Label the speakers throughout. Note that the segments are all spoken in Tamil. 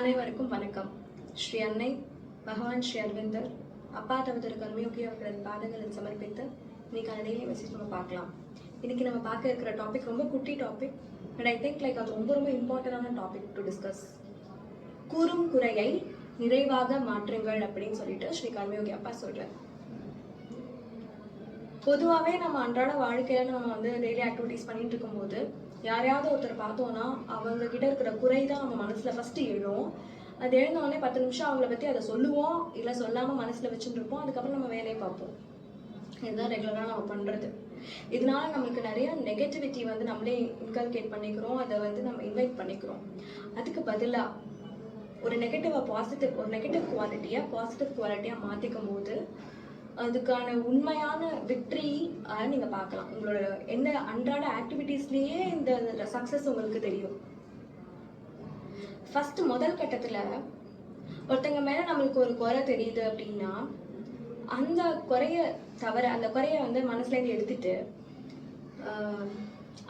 Speaker 1: அனைவருக்கும் வணக்கம். ஸ்ரீ அன்னை பகவான் ஸ்ரீ அரவிந்தர் அப்பா தவதர் கர்மயோகி அவர்களின் பாதங்களில் சமர்ப்பித்து இன்னைக்கான டெய்லி மெசேஜ் நம்ம பார்க்கலாம். இன்னைக்கு நம்ம பார்க்க இருக்கிற டாபிக் ரொம்ப குட்டி டாபிக், பட் ஐ திங்க் அது ரொம்ப இம்பார்ட்டன்டான டாபிக் டு டிஸ்கஸ். கூறும் குறையை நிறைவாக மாற்றுங்கள் அப்படின்னு சொல்லிட்டு ஸ்ரீ கர்மயோகி அப்பா சொல்றாரு. பொதுவாகவே நம்ம அன்றாட வாழ்க்கையில நம்ம டெய்லி ஆக்டிவிட்டிஸ் பண்ணிட்டு இருக்கும்போது யாரையாவது ஒருத்தர் பார்த்தோம்னா அவங்க கிட்ட இருக்கிற குறை தான் நம்ம மனசுல ஃபர்ஸ்ட் எழும். அது எழுந்தோடனே 10 நிமிஷம் அவங்கள பத்தி அதை சொல்லுவோம், இல்லை சொல்லாம மனசுல வச்சுட்டு இருப்போம். அதுக்கப்புறம் நம்ம வேலையை பார்ப்போம். இதுதான் ரெகுலரா நம்ம பண்றது. இதனால நம்மளுக்கு நிறைய நெகட்டிவிட்டி நம்மளே இன்கல்கேட் பண்ணிக்கிறோம், அதை நம்ம இன்வைட் பண்ணிக்கிறோம். அதுக்கு பதிலா ஒரு நெகட்டிவ் குவாலிட்டியா பாசிட்டிவ் குவாலிட்டியா மாத்திக்கும் போது அதுக்கான உண்மையான வெற்றி நீங்க பார்க்கலாம். உங்களோட என்ன அன்றாட ஆக்டிவிட்டீஸ்லயே இந்த சக்சஸ் உங்களுக்கு தெரியும். ஃபர்ஸ்ட் முதல் கட்டத்துல ஒருத்தங்க மேல நம்மளுக்கு ஒரு குறை தெரியுது அப்படின்னா அந்த குறைய மனசுல இருந்து எடுத்துட்டு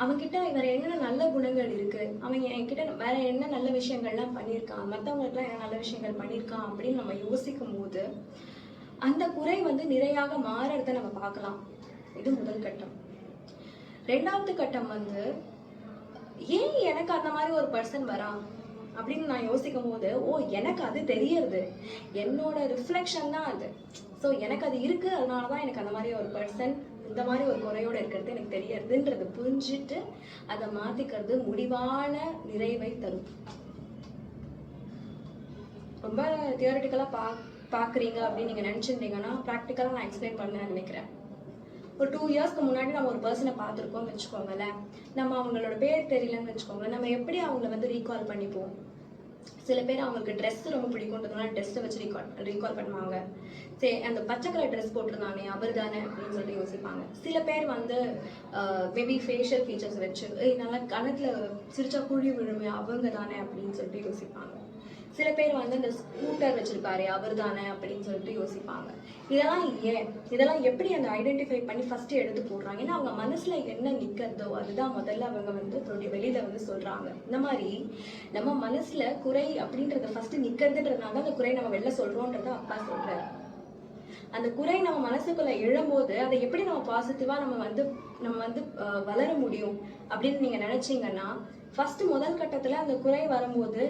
Speaker 1: அவன்கிட்ட வேற என்னென்ன நல்ல குணங்கள் இருக்கு, அவன் என்கிட்ட வேற என்ன நல்ல விஷயங்கள்லாம் பண்ணியிருக்கான், மற்றவங்களுக்குலாம் என்ன நல்ல விஷயங்கள் பண்ணியிருக்கான் அப்படின்னு நம்ம யோசிக்கும் போது அந்த குறை நிறையாக மாறறத நம்ம பார்க்கலாம். இது முதல் கட்டம். ரெண்டாவது கட்டம் ஏன் எனக்கு அந்த மாதிரி ஒரு பர்சன் வரா அப்படின்னு நான் யோசிக்கும் போது, எனக்கு அது தெரியறது, என்னோட ரிஃப்ளெக்ஷன் தான் அது. ஸோ எனக்கு அது இருக்கு, அதனாலதான் எனக்கு அந்த மாதிரி ஒரு பர்சன் இந்த மாதிரி ஒரு குறையோட இருக்கிறது எனக்கு தெரியறதுன்றது புரிஞ்சுட்டு அதை மாத்திக்கிறது முடிவான நிறைவை தரும். ரொம்ப தியரட்டிக்கலா பார்க்குறீங்க அப்படின்னு நீங்கள் நினச்சிருந்தீங்கன்னா ப்ராக்டிக்கலாக நான் எக்ஸ்பிளைன் பண்ண நினைக்கிறேன். ஒரு 2 இயர்ஸ்க்கு முன்னாடி நம்ம ஒரு பர்சனை பார்த்துருக்கோம்னு வச்சுக்கோங்களேன். நம்ம அவங்களோட பேர் தெரியலன்னு வச்சுக்கோங்களேன். நம்ம எப்படி அவங்கள ரீகால் பண்ணிப்போம்? சில பேர் அவங்களுக்கு ட்ரெஸ் ரொம்ப பிடிக்கும்ன்றதுனால ட்ரெஸ்ஸை வச்சு ரீகால் பண்ணுவாங்க. சரி, அந்த பச்சை கலர் ட்ரெஸ் போட்டிருந்தானே அவர் தானே அப்படின்னு சொல்லிட்டு யோசிப்பாங்க. சில பேர் மேபி ஃபேஷியல் ஃபீச்சர்ஸ் வச்சு நல்லா கணத்தில் சிரிச்சா குழி விழுமே அவங்க தானே அப்படின்னு சொல்லிட்டு யோசிப்பாங்க. சில பேர் இந்த ஸ்கூட்டர் வச்சிருக்காரு அவர் தானே அப்படின்னு சொல்லிட்டு யோசிப்பாங்க. இதெல்லாம் எப்படி அந்த ஐடென்டிஃபை பண்ணி ஃபர்ஸ்ட் எடுத்து போடுறாங்க? ஏன்னா அவங்க மனசுல என்ன நிக்கிறதோ அதுதான் முதல்ல அவங்க வெளியில சொல்றாங்க. இந்த மாதிரி நம்ம மனசுல குறை அப்படின்றத ஃபர்ஸ்ட் நிக்கிறதுன்றதுனால அந்த குறை நம்ம வெளில சொல்றோன்றத அப்பா சொல்றாரு. அந்த குறை நம்ம மனசுக்குள்ள எழும்போது அதை எப்படி நம்ம பாசிட்டிவா நம்ம வளர முடியும் அப்படின்னு நீங்க நினைச்சீங்கன்னா, ஃபர்ஸ்ட் முதல் கட்டத்துல அந்த குறை வரும்போது,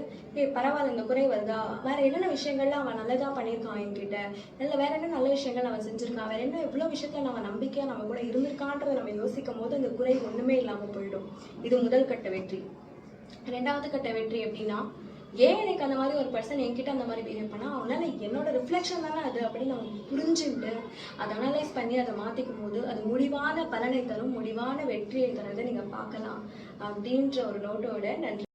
Speaker 1: பரவாயில்ல இந்த குறை வருதா, வேற என்னென்ன விஷயங்கள்லாம் அவன் நல்லதா பண்ணியிருக்கான் என்கிட்ட, இல்லை வேற என்ன நல்ல விஷயங்கள் அவன் செஞ்சிருக்கான், வேற என்ன எவ்வளவு விஷயத்துல நம்ம நம்பிக்கையா நம்ம கூட இருந்திருக்கான்றதை நம்ம யோசிக்கும் போது அந்த குறை ஒண்ணுமே இல்லாம போயிடும். இது முதல் கட்ட வெற்றி. ரெண்டாவது கட்ட வெற்றி எப்படின்னா, ஏன் எனக்கு அந்த மாதிரி ஒரு பர்சன் என்கிட்ட அந்த மாதிரி பிஹேவ் பண்ணா, அவனால என்னோட ரிஃப்ளெக்ஷன் தானே அது அப்படின்னு நம்ம புரிஞ்சுட்டு அதை அனலைஸ் பண்ணி அதை மாத்திக்கும் போது அது முடிவான பலனை தரும், முடிவான வெற்றியை தரதை நீங்க பார்க்கலாம் அப்படின்ற ஒரு நோட்டோட நன்றி.